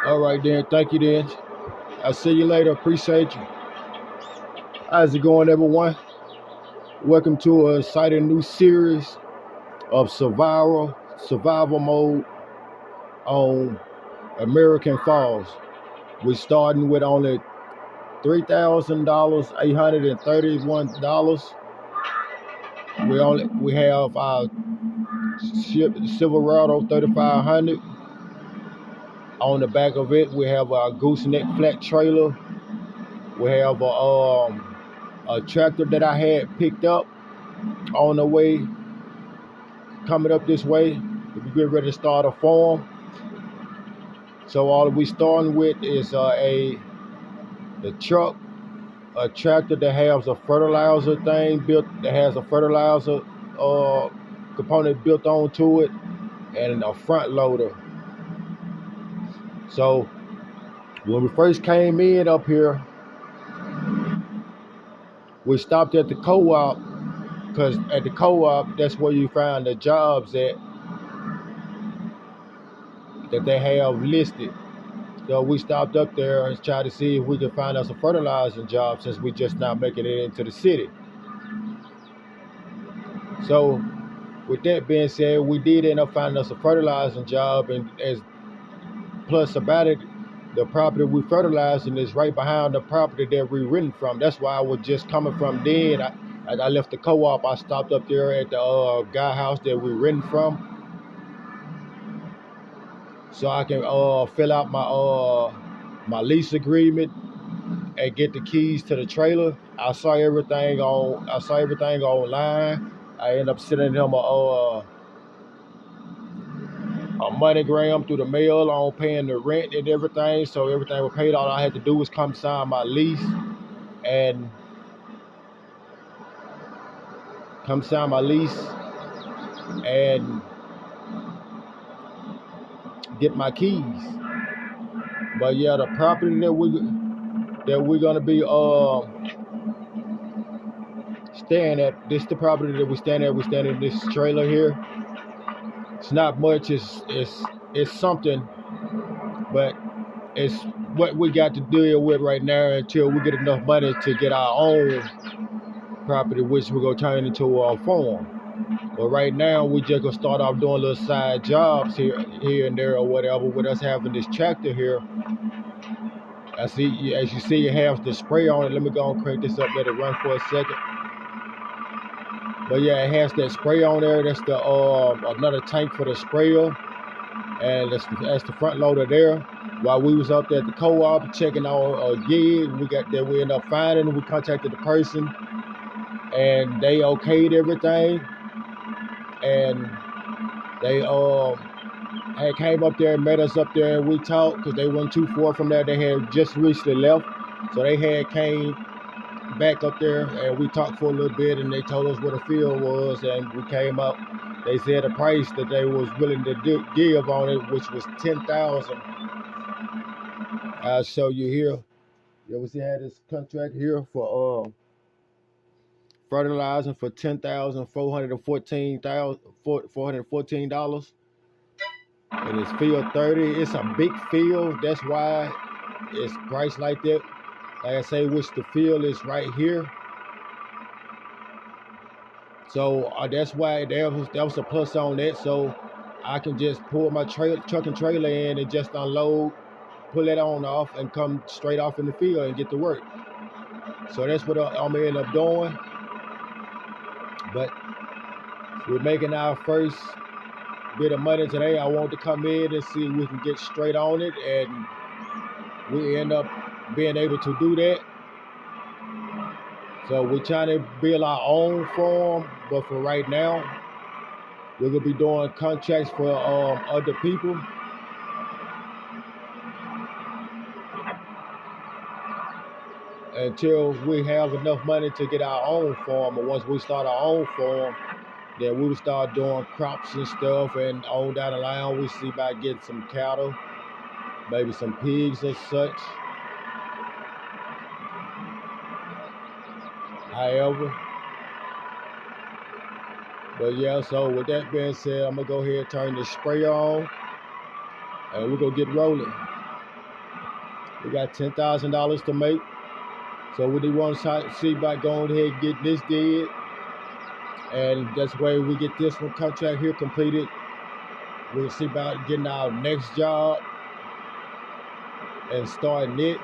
All right then. Thank you then. I'll see you later. Appreciate you. How's it going, everyone? Welcome to a exciting new series of survival mode on American Falls. We're starting with only $3,000, $831. We have our Silverado 3500. On the back of it, we have our gooseneck flat trailer. We have a tractor that I had picked up on the way, coming up this way. We get ready to start a farm. So all we starting with is the truck, a tractor that has a fertilizer thing built, that has a fertilizer component built onto it, and a front loader. So when we first came in up here, we stopped at the co-op, because at the co-op, that's where you find the jobs that they have listed. So we stopped up there and tried to see if we could find us a fertilizing job, since we just not making it into the city. So with that being said, we did end up finding us a fertilizing job, and as plus about it, the property we fertilizing is right behind the property that we renting from. That's why I was just coming from then. I left the co-op. I stopped up there at the guy house that we renting from, so I can fill out my lease agreement and get the keys to the trailer. I saw everything online. I ended up sending him a MoneyGram through the mail on paying the rent and everything. So everything was paid. All I had to do was come sign my lease and get my keys. But yeah, the property that we're gonna be staying at, this the property that we stand at. We stand in this trailer here. It's not much. It's something, but it's what we got to deal with right now until we get enough money to get our own property, which we're gonna turn into a farm. But right now, we just gonna start off doing little side jobs here and there or whatever. With us having this tractor here, as you see, it has the spray on it. Let me go and crank this up, let it run for a second. But yeah, it has that spray on there. That's the another tank for the sprayer, and that's the front loader there. While we was up there at the co-op checking on a gig, we ended up finding. We contacted the person, and they okayed everything, and they had came up there and met us up there, and we talked, because they weren't too far from there. They had just recently left, so they had came back up there, and we talked for a little bit, and they told us what the field was, and we came up. They said a price that they was willing to give on it, which was $10,000. I'll show you here. We had this contract here for fertilizing for $10,414, and it's field 30. It's a big field. That's why it's priced like that. Like I say, which the field is right here. So that's why that was a plus on that. So I can just pull my truck and trailer in and just unload, pull it on off, and come straight off in the field and get to work. So that's what I'm gonna end up doing. But we're making our first bit of money today. I want to come in and see if we can get straight on it, and we end up being able to do that. So we're trying to build our own farm, but for right now, we're gonna be doing contracts for other people. Until we have enough money to get our own farm. And once we start our own farm, then we will start doing crops and stuff, and on down the line, we see about getting some cattle, maybe some pigs or such. However, but yeah, so with that being said, I'm gonna go ahead and turn the sprayer on, and we're gonna get rolling. We got $10,000 to make. So we do want to see about going ahead and get this did. And that's where we get this one contract here completed. We'll see about getting our next job and starting it.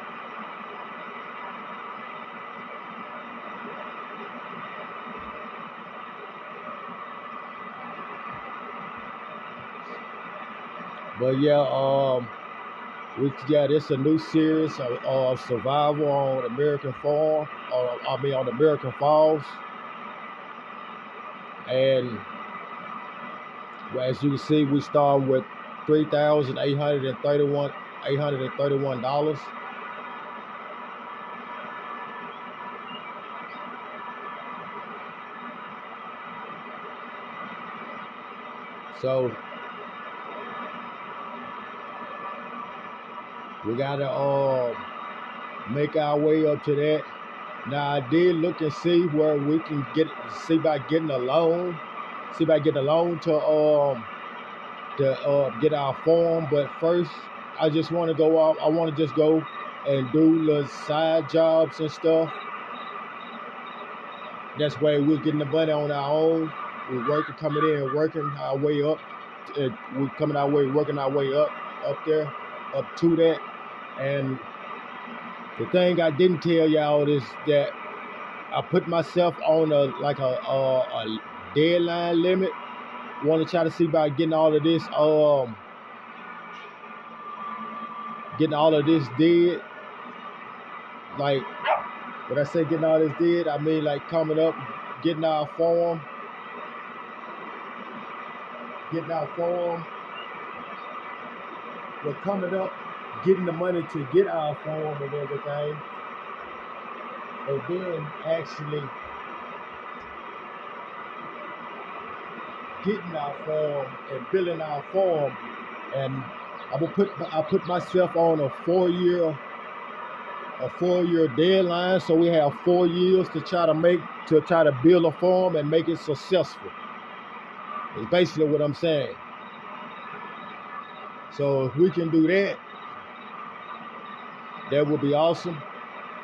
But yeah, this a new series of survival on American Farm, on American Falls. And as you can see, we start with $3,831. So we gotta make our way up to that. Now I did look and see where we can see about getting a loan to get our farm. But first, I just want to go off. I want to just go and do little side jobs and stuff. That's why we're getting the money on our own. We're coming in, working our way up. Working our way up there, up to that. And the thing I didn't tell y'all is that I put myself on a deadline limit. Want to try to see about getting all of this did. Like when I say getting all this did, I mean like coming up, getting our farm, we're coming up, getting the money to get our farm and everything, and then actually getting our farm and building our farm. And I put myself on a 4-year deadline, so we have 4 years to try to build a farm and make it successful. It's basically what I'm saying. So if we can do that, that would be awesome.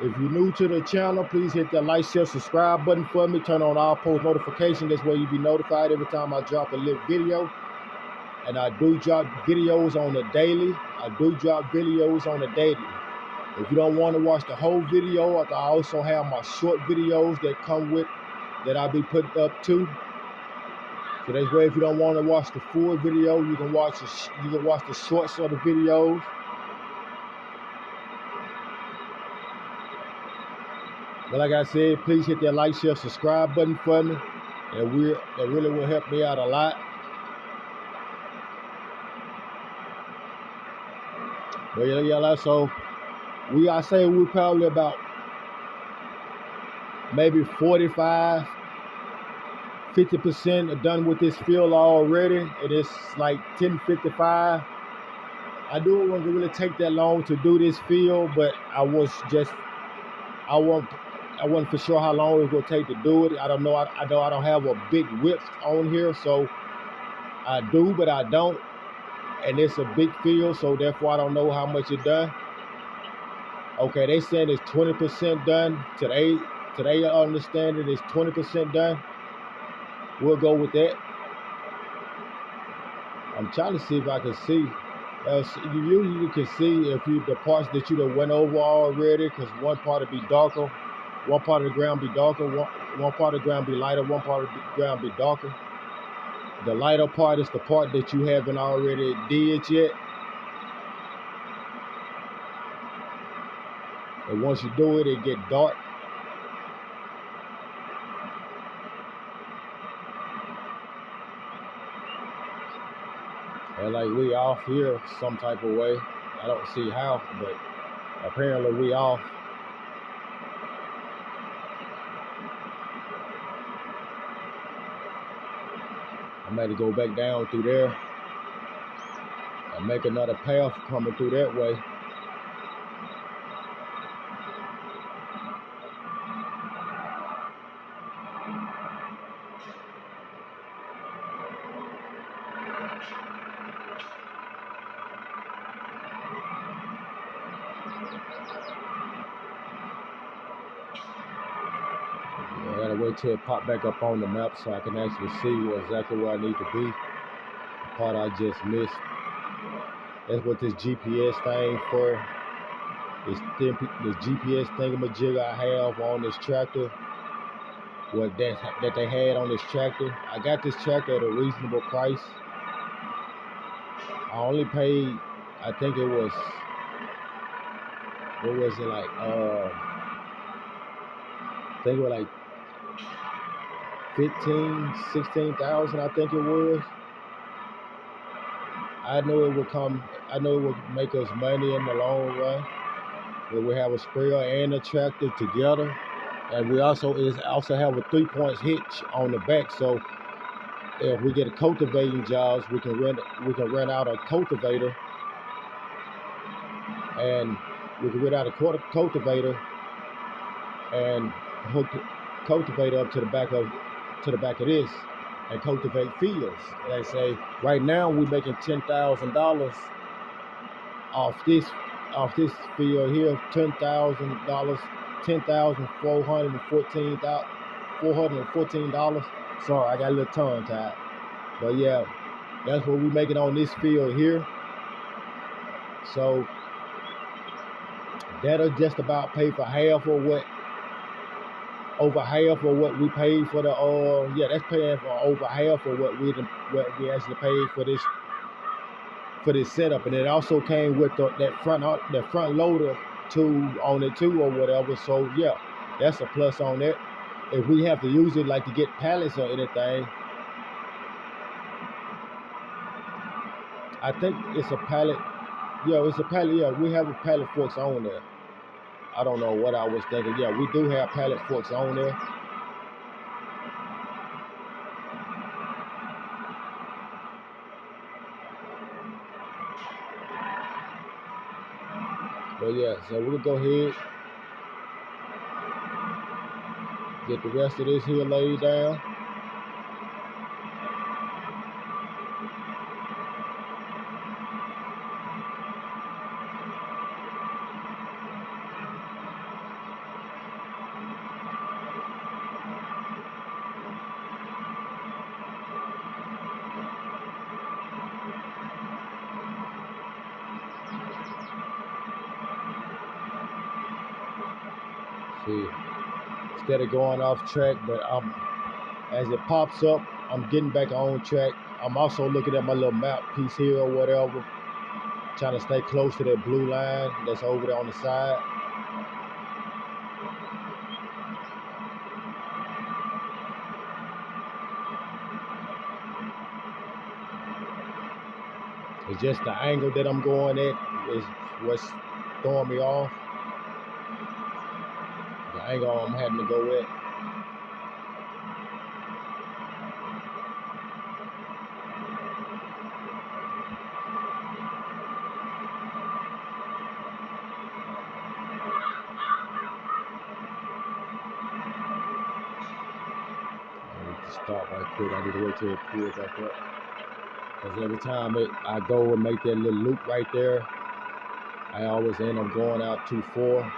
If you're new to the channel, please hit that like, share, subscribe button for me. Turn on all post notifications. This way you'll be notified every time I drop a lit video. And I do drop videos on the daily. If you don't want to watch the whole video, I also have my short videos that I'll be putting up too. So that's why if you don't want to watch the full video, you can watch the shorts of the videos. But like I said, please hit that like, share, subscribe button for me. That really will help me out a lot. But yeah, so I say we're probably about maybe 50% done with this field already. It is like 10:55. I knew it wasn't really take that long to do this field, but I wasn't for sure how long it was gonna take to do it. I don't know. I know I don't have a big width on here, so I do, but I don't. And it's a big field, so therefore I don't know how much it done. Okay, they saying it's 20% done. Today I understand it is 20% done. We'll go with that. I'm trying to see if I can see. You usually can see if the parts that you done went over already, because one part will be darker, one part of the ground be darker, one part of the ground be lighter, one part of the ground be darker. The lighter part is the part that you haven't already did yet. And once you do it, it get dark. And like we off here some type of way. I don't see how, but apparently we off. I'm going to go back down through there and make another path coming through that way. I gotta wait till it pop back up on the map so I can actually see exactly where I need to be. The part I just missed. That's what this GPS thing for. This GPS thingamajig I have on this tractor. What that they had on this tractor. I got this tractor at a reasonable price. I only paid, I think it was, what was it like? I think it was like 16,000, I think it was. I know it would make us money in the long run. Where we have a sprayer and a tractor together. And we also have a 3-point hitch on the back. So if we get a cultivating jobs, we can rent out a cultivator, and we can rent out a cultivator and hook the cultivator up to the back of this and cultivate fields. They say right now we're making $10,000 off this field here. $10,000, $414. Sorry, I got a little tongue tied. But yeah, that's what we're making on this field here. So that'll just about pay for over half of what we paid for the that's paying for over half of what we actually paid for this setup. And it also came with that front loader tool on it too, or whatever. So yeah, that's a plus on it. If we have to use it like to get pallets or anything, I think it's a pallet. Yeah, it's a pallet. Yeah, we have a pallet forks on there. I don't know what I was thinking. Yeah, we do have pallet forks on there. But yeah, so we'll go ahead, get the rest of this here laid down. See, instead of going off track, but as it pops up, I'm getting back on track. I'm also looking at my little map piece here or whatever, trying to stay close to that blue line that's over there on the side. It's just the angle that I'm going at is what's throwing me off. The angle I'm having to go at. I need to stop right quick. I need to wait till it pulls back up. Because every time I go and make that little loop right there, I always end up going out too far.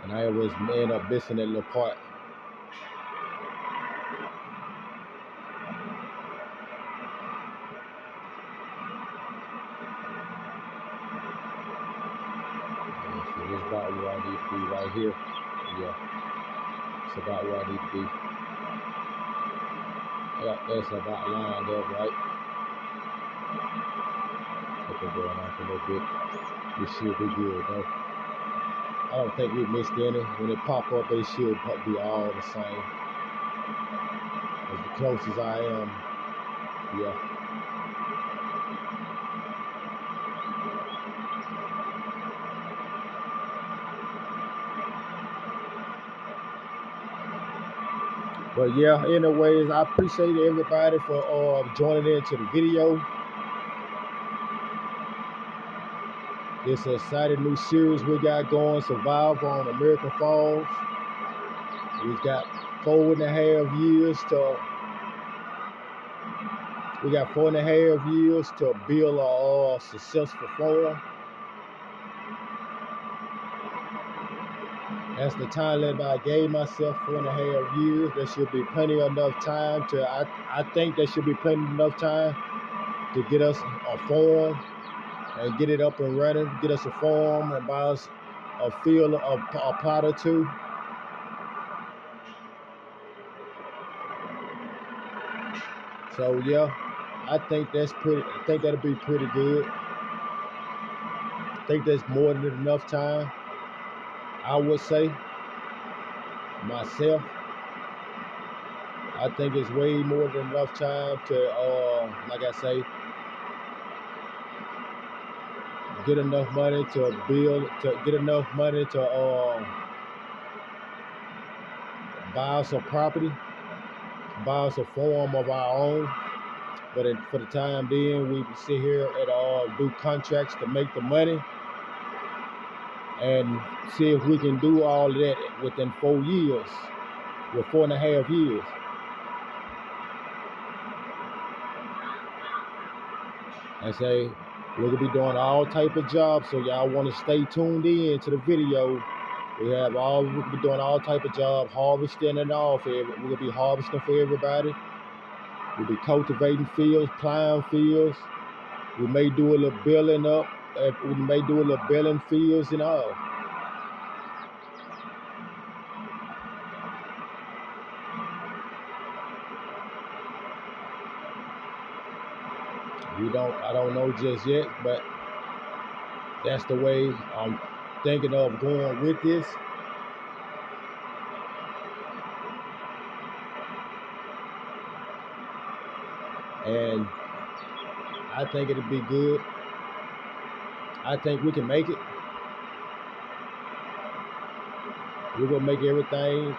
And I always end up missing that little part. So this is about where I need to be right here. Yeah, it's about where I need to be. That's about lined up, right? Okay, going off a little bit. This should be good though. I don't think we missed any. When it pop up, they should be all the same. As close as I am, yeah. But yeah, anyways, I appreciate everybody for joining into the video. It's an exciting new series we got going, Survival on American Falls. We've got 4.5 years to build a successful farm. That's the time limit I gave myself, 4.5 years. There should be plenty enough time I think there should be plenty enough time to get us a farm and get it up and running, get us a farm and buy us a field, a plot or two. So yeah, I think that'll be pretty good. I think that's more than enough time. I would say myself. I think it's way more than enough time to, like I say, get enough money to buy us a property, buy us a farm of our own. But for the time being, we sit here and do contracts to make the money and see if we can do all of that within 4 years, or 4.5 years. I say we're gonna be doing all type of jobs, so y'all want to stay tuned in to the video. We're gonna be doing all type of jobs, harvesting and all. We're gonna be harvesting for everybody. We'll be cultivating fields, plowing fields. We may do a little building up. We may do a little building fields and all. I don't know just yet, but that's the way I'm thinking of going with this. And I think it'll be good. I think we can make it. We're gonna make everything.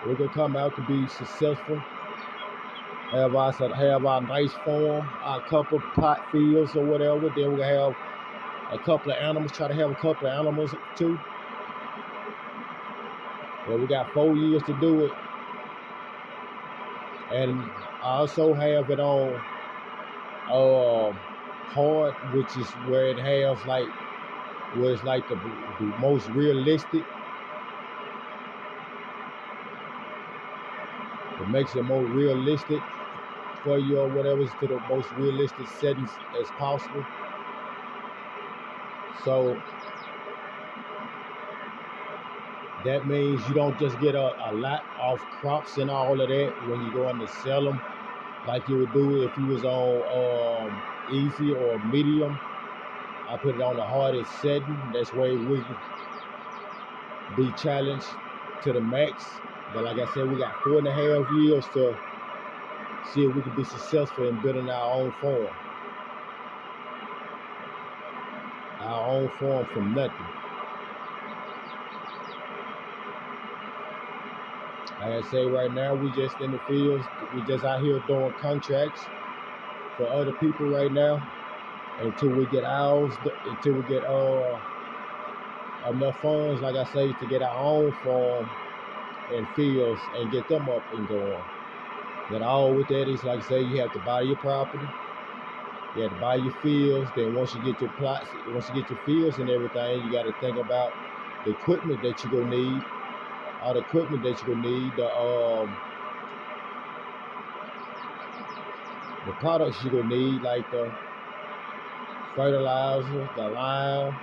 We're gonna come out to be successful. Have our nice farm, our couple pot fields or whatever. Then we're gonna have a couple of animals. Try to have a couple of animals too. Well, we got 4 years to do it. And I also have it on hard, which is where it has where it's like the most realistic. It makes it more realistic for you or whatever, to the most realistic settings as possible. So that means you don't just get a lot of crops and all of that when you go in to sell them, like you would do if you was on easy or medium. I put it on the hardest setting. That's where we can be challenged to the max. But like I said, we got 4.5 years to see if we can be successful in building our own farm. Our own farm from nothing. Like I say, right now we just in the fields. We just out here doing contracts for other people right now until we get ours. Until we get enough funds, like I say, to get our own farm and fields and get them up and going. Then all with that is, like I say, you have to buy your property. You have to buy your fields. Then once you get your plots, once you get your fields and everything, you got to think about the equipment that you're gonna need. All the equipment that you're gonna need, the products you're gonna need, like the fertilizer, the lime,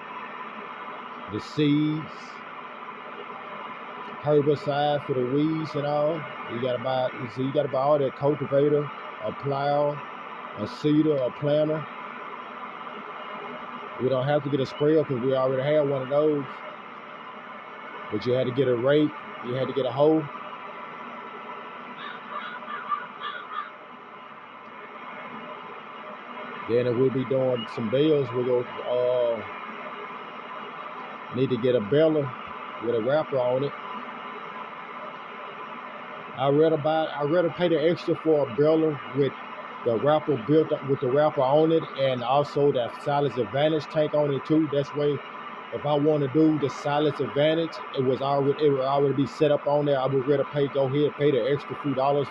the seeds, herbicide for the weeds and all. You gotta buy all that: cultivator, a plow, a seeder, a planter. We don't have to get a sprayer because we already have one of those. But you had to get a rake, you had to get a hoe. Then if we'll be doing some bales, we're gonna need to get a baler with a wrapper on it. I'd rather pay the extra for a baler with the wrapper built up with the wrapper on it, and also that Silence Advantage tank on it too. That's way, if I want to do the Silence Advantage, it would already be set up on there. I would rather go ahead and pay the extra few dollars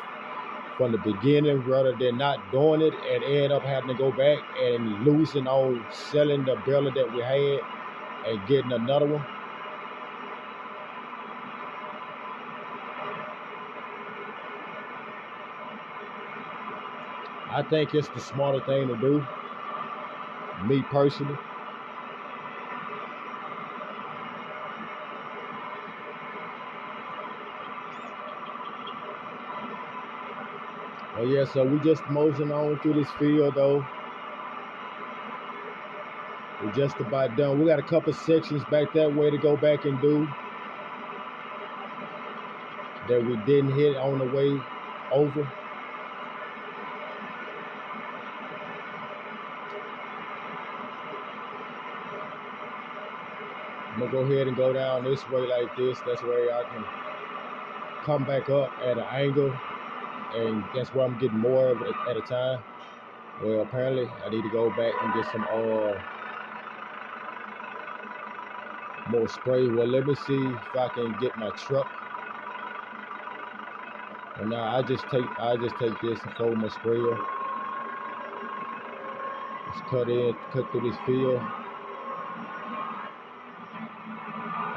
from the beginning rather than not doing it and end up having to go back and losing on selling the baler that we had and getting another one. I think it's the smarter thing to do, me personally. Oh yeah, so we just moseying on through this field though. We're just about done. We got a couple sections back that way to go back and do that we didn't hit on the way over. I'm gonna go ahead and go down this way like this. That's where I can come back up at an angle, and that's where I'm getting more of it at a time. Well, apparently I need to go back and get some more spray. Well, let me see if I can get my truck. And now I just take this and fold my sprayer. Just cut through this field.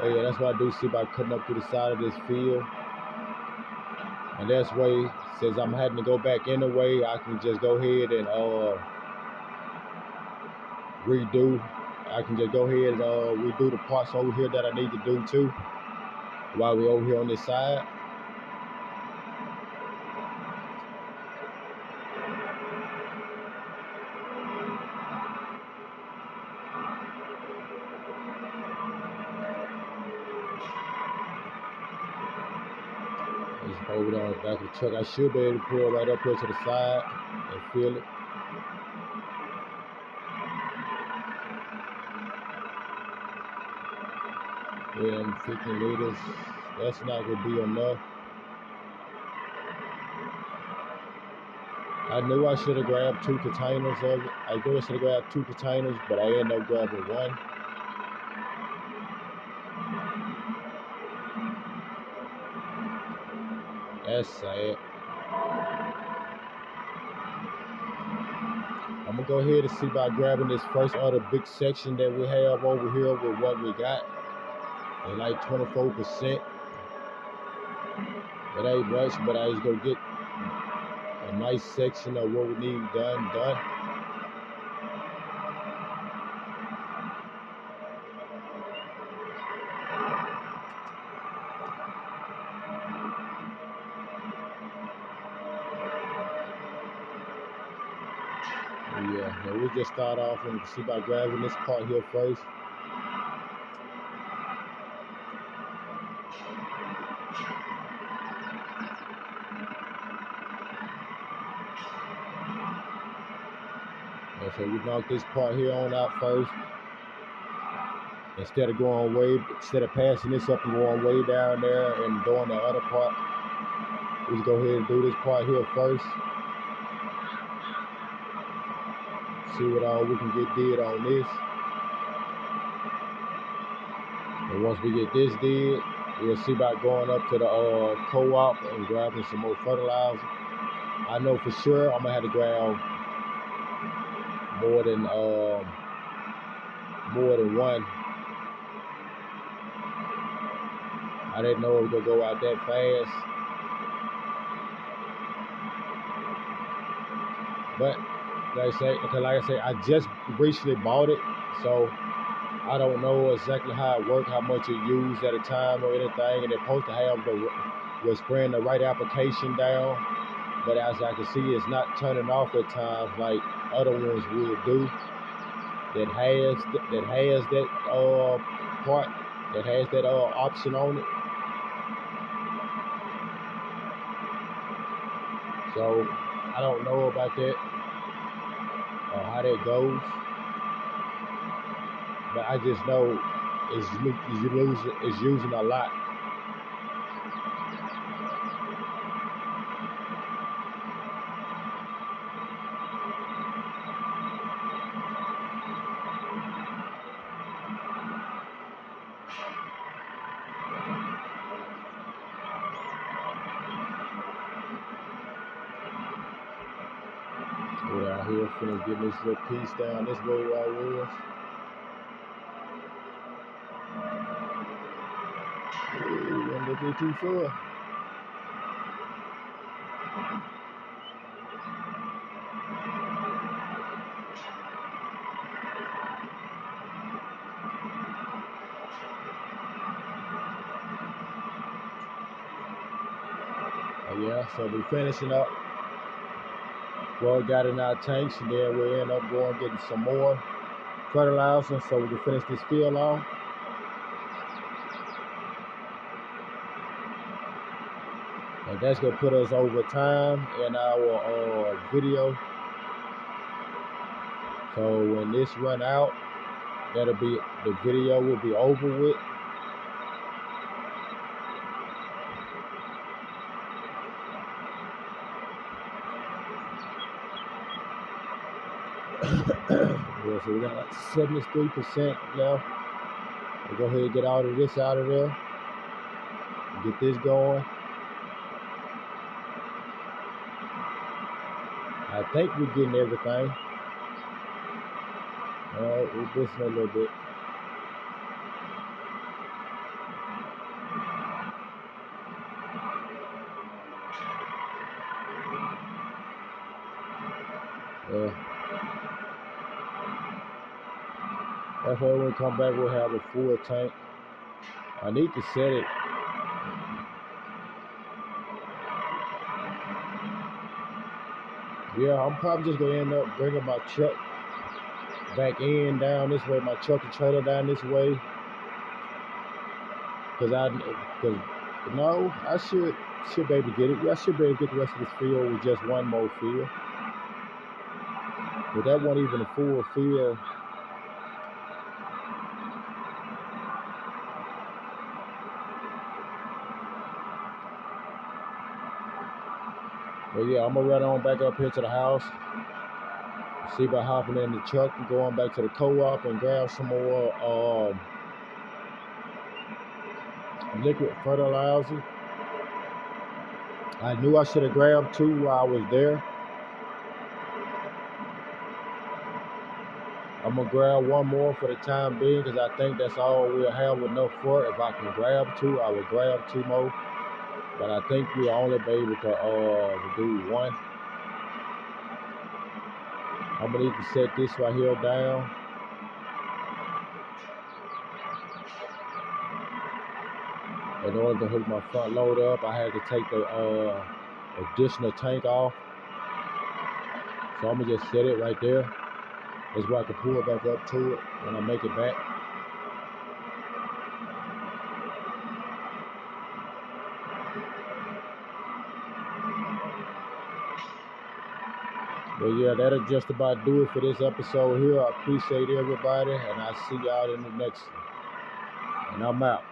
Oh yeah, that's what I do. See by cutting up through the side of this field. And that's way, since I'm having to go back anyway, I can just go ahead and redo. I can just go ahead and redo the parts over here that I need to do too, while we're over here on this side. Just hold it on the back of the truck. I should be able to pull right up here to the side and feel it. Yeah, 50 liters. That's not gonna be enough. I knew I should have grabbed 2 containers of it. I knew I should have grabbed 2 containers, but I ended up grabbing 1. That's sad. I'm gonna go ahead and see about grabbing this first other big section that we have over here with what we got. At like 24%. It ain't much, but I just go get a nice section of what we need done. Yeah, now we'll just start off and see about grabbing this part here first. And so we knock this part here on out first. Instead of passing this up and going way down there and doing the other part, we just go ahead and do this part here first. See what all we can get did on this. And once we get this did, we'll see about going up to the co-op and grabbing some more fertilizer. I know for sure I'm gonna have to grab more than 1. I didn't know it was gonna go out that fast. But like I say, I just recently bought it, so I don't know exactly how it works, how much it used at a time or anything, and it's supposed to have we're spraying the right application down. But as I can see, it's not turning off at times like other ones would do. That has that part, that has that option on it. So I don't know about that or how that goes, but I just know it's using a lot. We're out here finna get this little piece down this way where I was. Ooh, I'm looking too far. Yeah, so we finishing up. Well, got in our tanks, and then we end up going getting some more fertilizer so we can finish this field off. And that's gonna put us over time in our video. So when this run out, that'll be the video will be over with. Yeah, so we got like 73% left. We'll go ahead and get all of this out of there. Get this going. I think we're getting everything. We're missing a little bit. That's why when we come back, we'll have a full tank. I need to set it. Yeah, I'm probably just gonna end up bringing my truck back in down this way, my truck and trailer down this way. I should be able to get it. Yeah, I should be able to get the rest of this field with just one more field. But that wasn't even a full field. But yeah, I'm gonna run on back up here to the house. See about hopping in the truck and going back to the co-op and grab some more liquid fertilizer. I knew I should have grabbed 2 while I was there. I'm gonna grab 1 more for the time being because I think that's all we'll have enough for. If I can grab 2, I will grab 2 more. But I think we'll only be able to do 1. I'm gonna need to set this right here down. In order to hook my front load up, I had to take the additional tank off. So I'm gonna just set it right there. That's where I can pull it back up to it when I make it back. But yeah, that'll just about do it for this episode here. I appreciate everybody, and I'll see y'all in the next one. And I'm out.